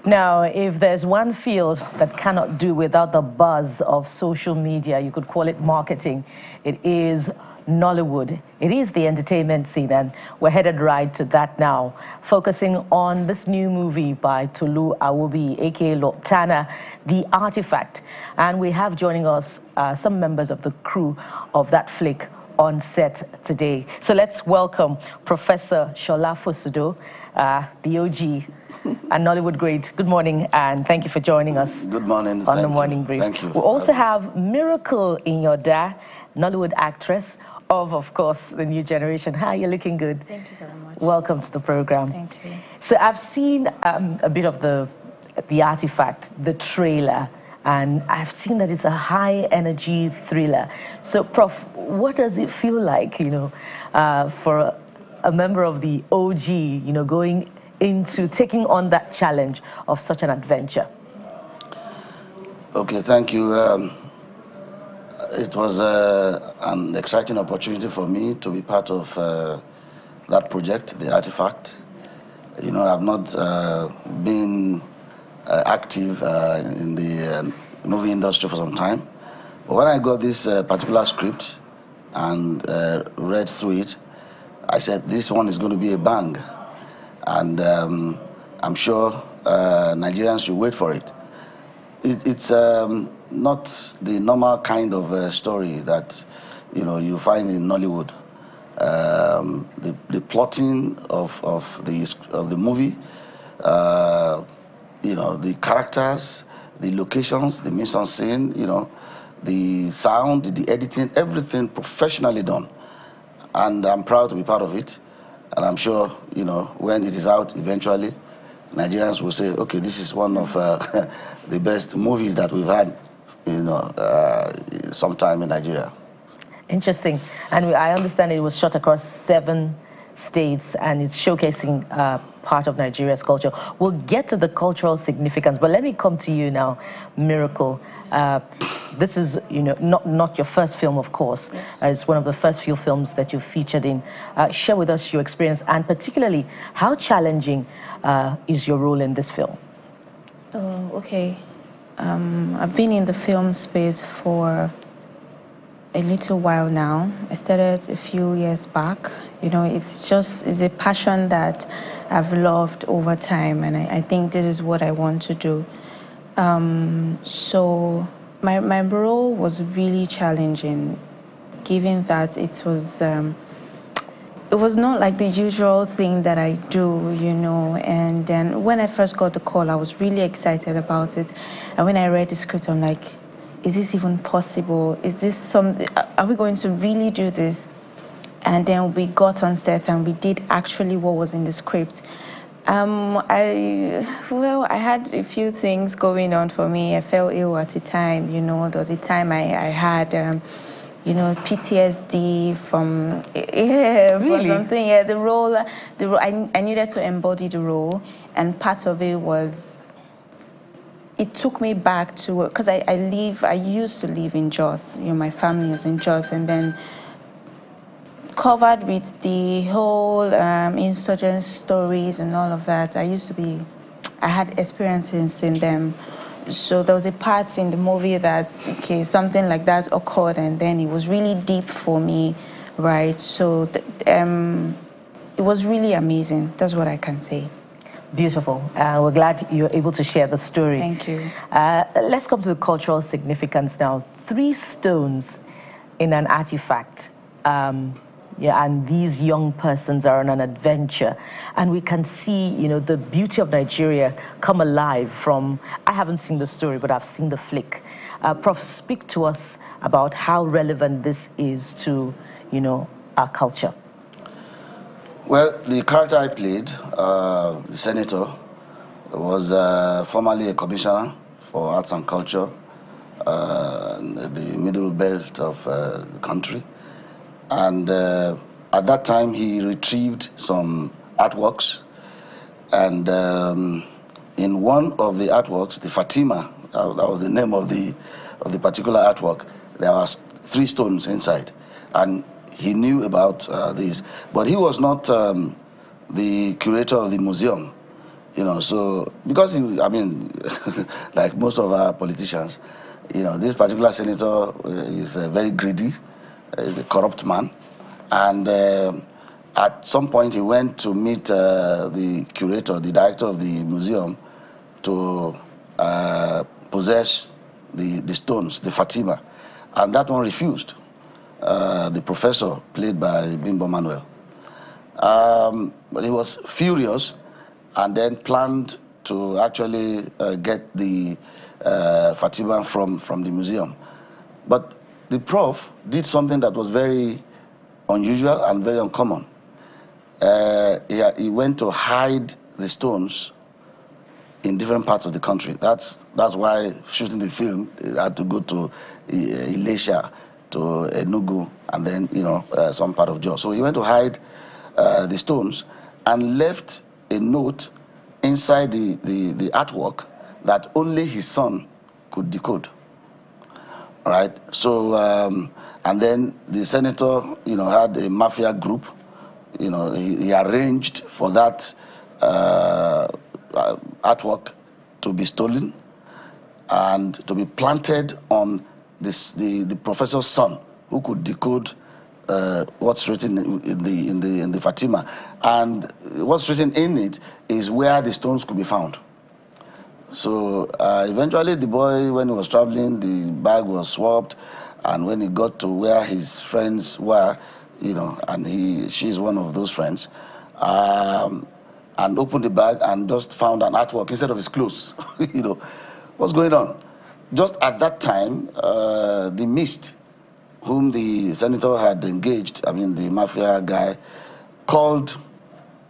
Now, if there's one field that cannot do without the buzz of social media, you could call it marketing, it is Nollywood. It is the entertainment scene, and we're headed right to that now, focusing on this new movie by Tolu Awobi, aka Lotana, The Artefact. And we have joining us some members of the crew of that flick on set today. So let's welcome Professor Sola Fosudo, the OG and Nollywood great. Good morning, and thank you for joining us. Good morning. On the morning brief. Thank you. We also have Miracle Iyanda, Nollywood actress of course, the new generation. Hi, you're looking good. Thank you very much. Welcome to the program. Thank you. So I've seen a bit of the Artefact, the trailer, and I've seen that it's a high-energy thriller. So, Prof, what does it feel like, for a member of the OG, going into taking on that challenge of such an adventure? Okay, thank you. It was an exciting opportunity for me to be part of that project, The Artefact. I've not been active in the movie industry for some time. But when I got this particular script and read through it, I said, this one is going to be a bang. And I'm sure Nigerians should wait for it. It's not the normal kind of story that you find in Nollywood. The plotting of the movie, the characters, the locations, the mise en scène, the sound, the editing, everything professionally done. And I'm proud to be part of it. And I'm sure, when it is out eventually, Nigerians will say, okay, this is one of the best movies that we've had, sometime in Nigeria. Interesting. And I understand it was shot across 7 states, and it's showcasing part of Nigeria's culture. We'll get to the cultural significance, but let me come to you now, Miracle. This is, not your first film, of course. Yes. It's one of the first few films that you featured in. Share with us your experience, and particularly, how challenging is your role in this film? Oh, okay. I've been in the film space for a little while now. I started a few years back. It's a passion that I've loved over time, and I think this is what I want to do. So my role was really challenging, given that it was not like the usual thing that I do, and then when I first got the call, I was really excited about it. And when I read the script, I'm like, is this even possible? Is this are we going to really do this? And then we got on set and we did actually what was in the script. I had a few things going on for me. I felt ill at the time, there was a time I had, PTSD from, Really? from something. Yeah, the role, I needed to embody the role, and part of it was, it took me back to, because I used to live in Jos, my family was in Jos, and then covered with the whole insurgent stories and all of that. I had experiences in them. So there was a part in the movie that, okay, something like that occurred, and then it was really deep for me, right? So it was really amazing. That's what I can say. Beautiful. We're glad you're able to share the story. Thank you. Let's come to the cultural significance now. 3 stones in an artifact. And these young persons are on an adventure, and we can see, the beauty of Nigeria come alive from, I haven't seen the story, but I've seen the flick. Prof, speak to us about how relevant this is to, our culture. Well, the character I played, the senator, was formerly a commissioner for arts and culture in the middle belt of the country. And at that time, he retrieved some artworks. And in one of the artworks, the Fatima, that was the name of the particular artwork, there was 3 stones inside. And he knew about this. But he was not the curator of the museum. You know, so because he, I mean, like most of our politicians, you know, this particular senator is very greedy, is a corrupt man, and at some point he went to meet the curator, the director of the museum, to possess the stones, the Fatima, and that one refused. The professor, played by Bimbo Manuel. But he was furious and then planned to actually get the Fatima from the museum. But the prof did something that was very unusual and very uncommon. He went to hide the stones in different parts of the country. That's why shooting the film, he had to go to Ilesha, to Enugu, and then, you know, some part of Jos. So he went to hide the stones and left a note inside the artwork that only his son could decode. All right. So and then the senator, you know, had a mafia group. You know, he arranged for that artwork to be stolen and to be planted on the professor's son, who could decode what's written in the Fatima, and what's written in it is where the stones could be found. So eventually, the boy, when he was traveling, the bag was swapped, and when he got to where his friends were, you know, and she's one of those friends, and opened the bag and just found an artwork instead of his clothes. You know, what's going on? Just at that time, the Mist, whom the senator had engaged, I mean the mafia guy, called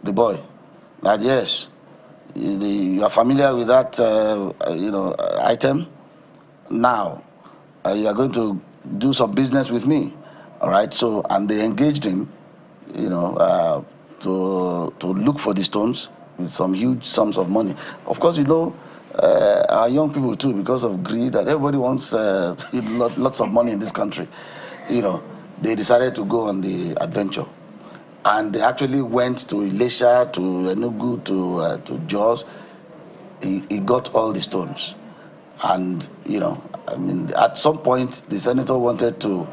the boy. That yes, you are familiar with that, you know, item. Now, you are going to do some business with me, all right? So, and they engaged him, you know, to look for the stones with some huge sums of money. Of course, you know, our young people too, because of greed, that everybody wants lots of money in this country. You know, they decided to go on the adventure, and they actually went to Ilesha, to Enugu, to Jos. He got all the stones, and you know, I mean, at some point the senator wanted to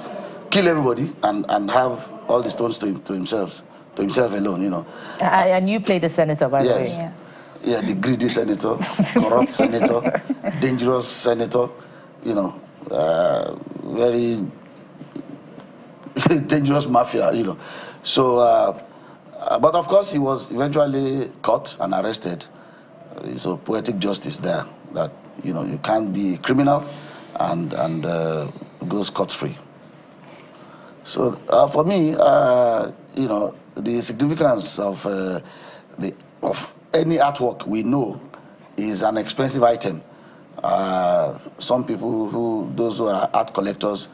kill everybody and have all the stones to himself alone. You know. And you played the senator, by the way. Yes. Yeah, the greedy senator, corrupt senator, dangerous senator. You know, very dangerous mafia, you know. So, but of course, he was eventually caught and arrested. So poetic justice there, that, you know, you can't be a criminal and go scot-free. So for me, you know, the significance of any artwork we know is an expensive item. Some people those who are art collectors,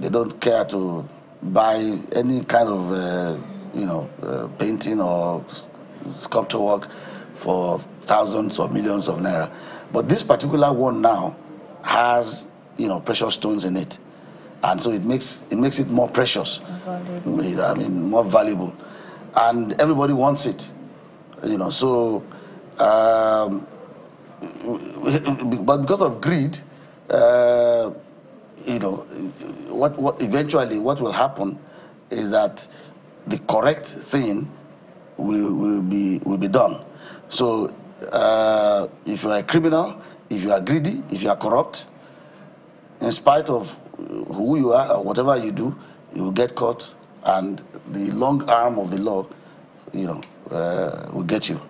they don't care to buy any kind of, you know, painting or sculpture work for thousands or millions of naira. But this particular one now has, you know, precious stones in it, and so it makes it more precious. Valuable. I mean, more valuable, and everybody wants it, you know. So, but because of greed, you know, what eventually what will happen is that the correct thing will be done. So if you are a criminal, if you are greedy, if you are corrupt, in spite of who you are or whatever you do, you will get caught, and the long arm of the law, you know, will get you.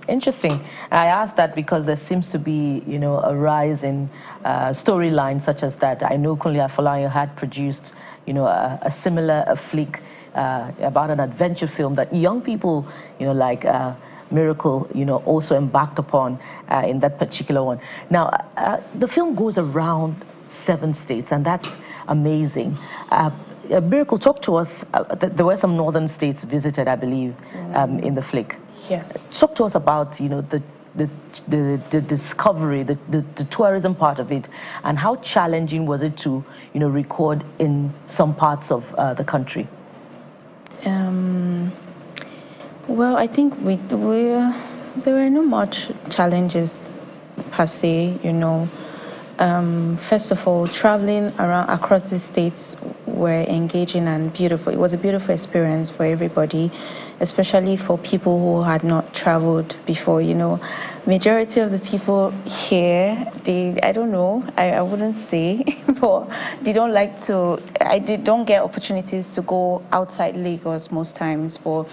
Interesting. I asked that because there seems to be, you know, a rise in storylines such as that. I know Kunle Afolayan had produced, you know, a similar flick about an adventure film that young people, you know, like Miracle, you know, also embarked upon in that particular one. Now, the film goes around 7 states, and that's amazing. Miracle, talk to us. There were some northern states visited, I believe, in the flick. Yes. Talk to us about, you know, the discovery, the tourism part of it, and how challenging was it to, you know, record in some parts of the country? Well, I think There were not much challenges per se, you know. First of all, traveling around across the states were engaging and beautiful. It was a beautiful experience for everybody, especially for people who had not traveled before. You know, majority of the people here, I don't know, I wouldn't say, but they don't like to. Don't get opportunities to go outside Lagos most times. But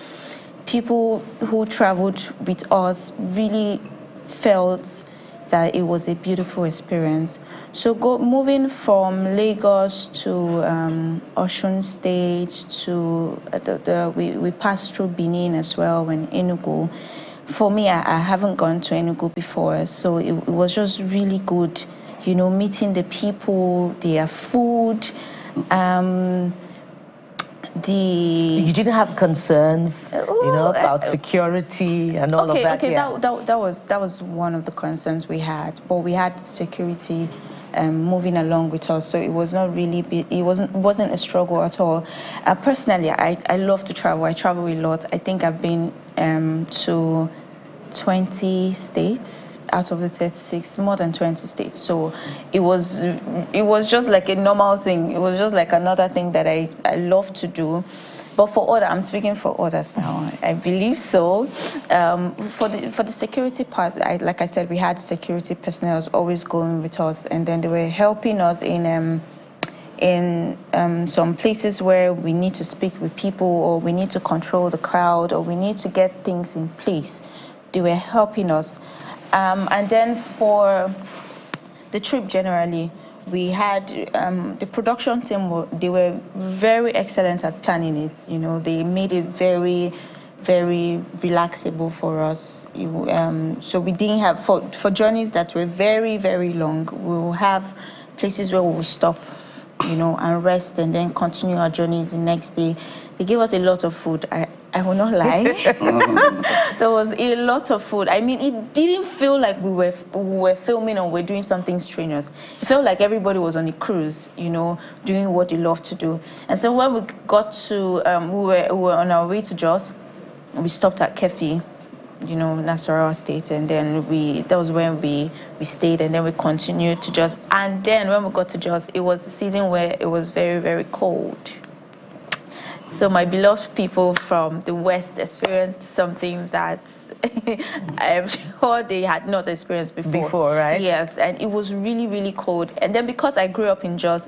people who traveled with us really felt that it was a beautiful experience. So moving from Lagos to Osun State to we passed through Benin as well and Enugu. For me, I haven't gone to Enugu before, so it was just really good, you know, meeting the people, their food. You didn't have concerns, you know, about security and all of that. Okay, yeah. that was one of the concerns we had, but we had security moving along with us, so it was not really it wasn't a struggle at all. Personally, I love to travel. I travel a lot. I think I've been to 20 states out of the 36, more than 20 states. So it was just like a normal thing. It was just like another thing that I love to do. But for others, I'm speaking for others now. I believe so. For the security part, like I said, we had security personnel always going with us, and then they were helping us in some places where we need to speak with people, or we need to control the crowd, or we need to get things in place. They were helping us. And then for the trip generally, we had the production team, they were very excellent at planning it. You know, they made it very, very relaxable for us. So we didn't have, for journeys that were very, very long, we will have places where we will stop, you know, and rest and then continue our journey the next day. They gave us a lot of food. I will not lie. There was a lot of food. I mean, it didn't feel like we were filming or we're doing something strenuous. It felt like everybody was on a cruise, you know, doing what they love to do. And so when we got to, we were on our way to Jos. We stopped at Kefi, you know, Nasarawa State, and then that was when we stayed, and then we continued to Jos. And then when we got to Jos, it was the season where it was very, very cold. So my beloved people from the West experienced something that I'm sure they had not experienced before. Before, right? Yes, and it was really, really cold. And then because I grew up in Jos,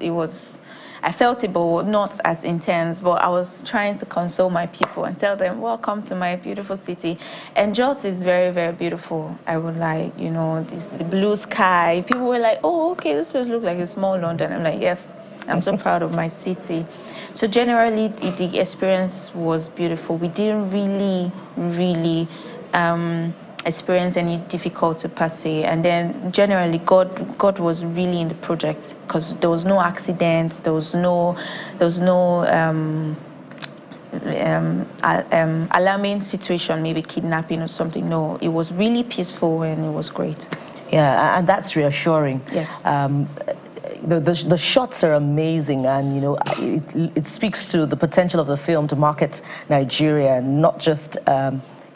I felt it, but not as intense. But I was trying to console my people and tell them, welcome to my beautiful city. And Jos is very, very beautiful. I would like, you know, the blue sky. People were like, oh, okay, this place looks like a small London. I'm like, yes, I'm so proud of my city. So generally, the experience was beautiful. We didn't really experience any difficulty per se. And then generally, God was really in the project, because there was no accidents, there was no alarming situation, maybe kidnapping or something. No, it was really peaceful and it was great. Yeah, and that's reassuring. Yes. The shots are amazing, and you know, it speaks to the potential of the film to market Nigeria, not just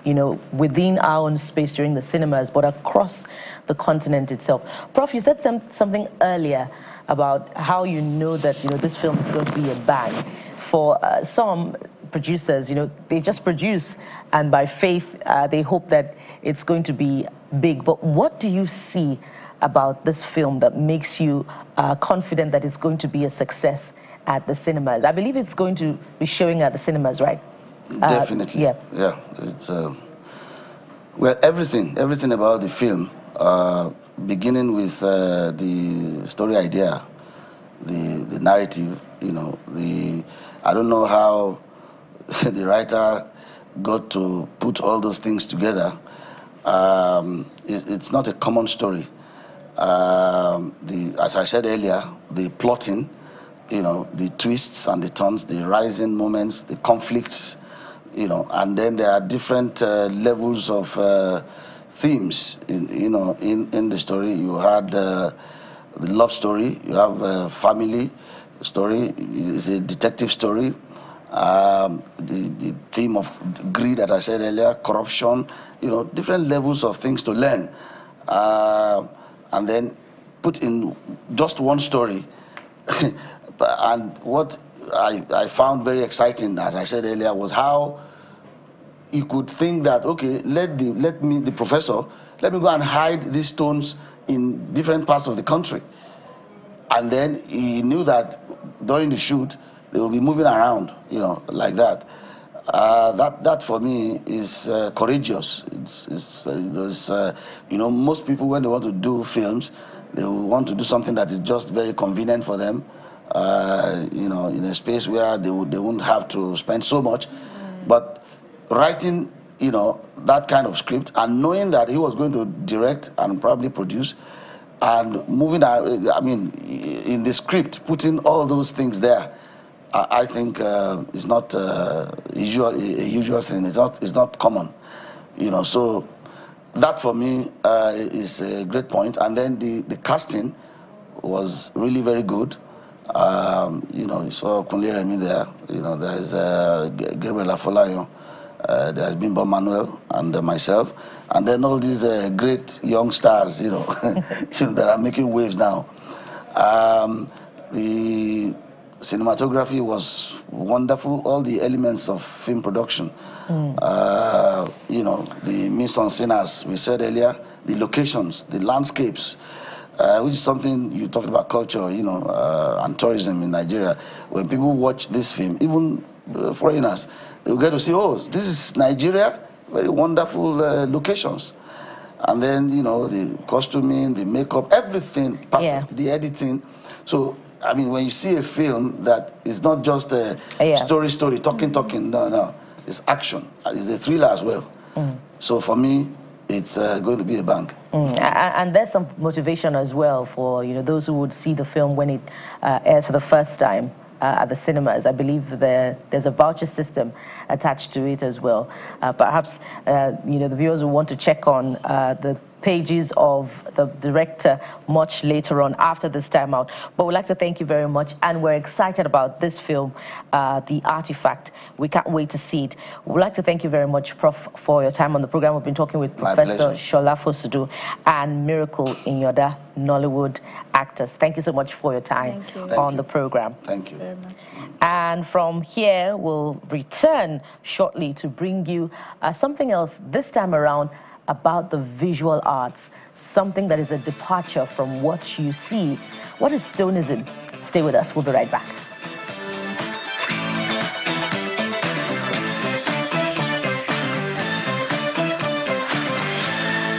you know, within our own space during the cinemas, but across the continent itself. Prof, you said something earlier about how you know that, you know, this film is going to be a bang. For some producers, you know, they just produce, and by faith they hope that it's going to be big. But what do you see about this film that makes you confident that it's going to be a success at the cinemas? I believe it's going to be showing at the cinemas, right? Definitely. Yeah. It's well, everything about the film, beginning with the story idea, the narrative. You know, I don't know how the writer got to put all those things together. It's not a common story. As I said earlier, the plotting, you know, the twists and the turns, the rising moments, the conflicts, you know, and then there are different levels of themes in the story. You had the love story, you have a family story, it's a detective story, the theme of greed, as I said earlier, corruption, different levels of things to learn. And then put in just one story. And what I found very exciting, as I said earlier, was how you could think that, okay, the professor, let me go and hide these stones in different parts of the country. And then he knew that during the shoot, they will be moving around, like that. That for me is courageous. Most people, when they want to do films, they will want to do something that is just very convenient for them, in a space where they won't have to spend so much. But writing, that kind of script and knowing that he was going to direct and probably produce, and moving, in the script, putting all those things there, I think is not a usual thing. It's not common, So that for me is a great point. And then the casting was really very good. You saw Kunle Remi there. There's Gabriel Afolayan. There's been Bob Manuel and myself, and then all these great young stars, that are making waves now. The cinematography was wonderful. All the elements of film production, the mise en scène, as we said earlier, the locations, the landscapes, which is something you talked about culture, and tourism in Nigeria. When people watch this film, even foreigners, they will get to see, oh, this is Nigeria, very wonderful locations. And then, the costuming, the makeup, everything perfect, yeah. The editing. So, when you see a film that is not just a story, talking, no. It's action. It's a thriller as well. So for me, it's going to be a bang. And there's some motivation as well for, those who would see the film when it airs for the first time. At the cinemas. I believe there's a voucher system attached to it as well. Perhaps the viewers will want to check on the pages of the director much later on after this time out. But we'd like to thank you very much, and we're excited about this film, The Artefact. We can't wait to see it. We'd like to thank you very much, Prof, for your time on the program. We've been talking with Professor Sola Fosudo and Miracle Iyanda, Nollywood actors. Thank you so much for your time on the program. Thank you very much. And from here, we'll return shortly to bring you something else this time around about the visual arts, something that is a departure from what you see. What is Stonism? Stay with us. We'll be right back.